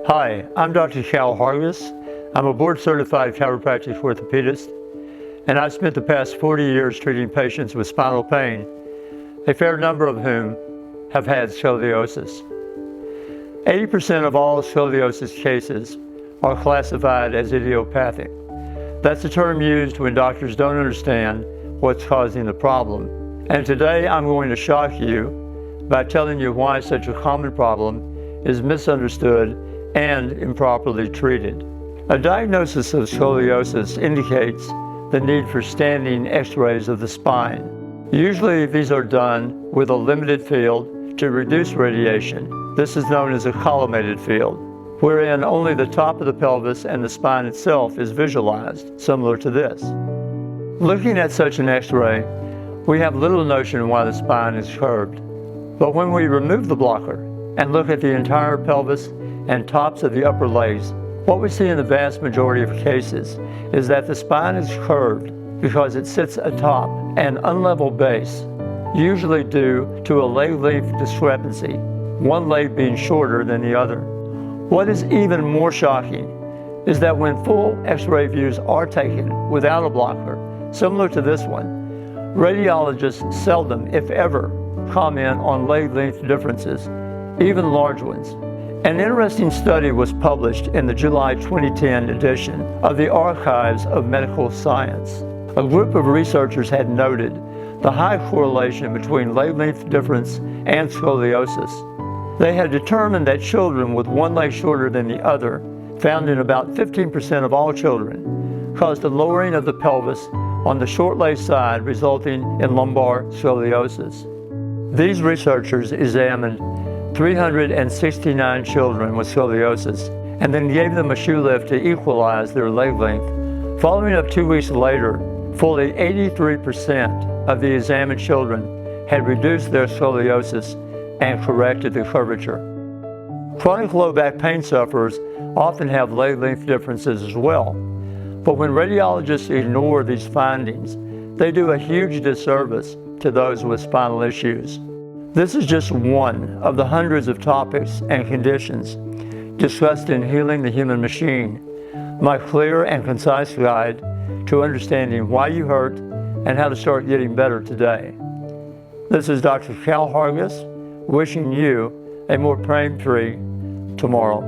Hi, I'm Dr. Hargis. I'm a board-certified chiropractic orthopedist, and I've spent the past 40 years treating patients with spinal pain, a fair number of whom have had scoliosis. 80% of all scoliosis cases are classified as idiopathic. That's a term used when doctors don't understand what's causing the problem. And today I'm going to shock you by telling you why such a common problem is misunderstood and improperly treated. A diagnosis of scoliosis indicates the need for standing x-rays of the spine. Usually these are done with a limited field to reduce radiation. This is known as a collimated field, wherein only the top of the pelvis and the spine itself is visualized, similar to this. Looking at such an x-ray, we have little notion why the spine is curved. But when we remove the blocker and look at the entire pelvis and tops of the upper legs, what we see in the vast majority of cases is that the spine is curved because it sits atop an unlevel base, usually due to a leg length discrepancy, one leg being shorter than the other. What is even more shocking is that when full x-ray views are taken without a blocker, similar to this one, radiologists seldom, if ever, comment on leg length differences, even large ones. An interesting study was published in the July 2010 edition of the Archives of Medical Science. A group of researchers had noted the high correlation between leg length difference and scoliosis. They had determined that children with one leg shorter than the other, found in about 15% of all children, caused a lowering of the pelvis on the short leg side, resulting in lumbar scoliosis. These researchers examined 369 children with scoliosis and then gave them a shoe lift to equalize their leg length. Following up 2 weeks later, fully 83% of the examined children had reduced their scoliosis and corrected the curvature. Chronic low back pain sufferers often have leg length differences as well, but when radiologists ignore these findings, they do a huge disservice to those with spinal issues. This is just one of the hundreds of topics and conditions discussed in Healing the Human Machine, my clear and concise guide to understanding why you hurt and how to start getting better today. This is Dr. Hargis, wishing you a more pain-free tomorrow.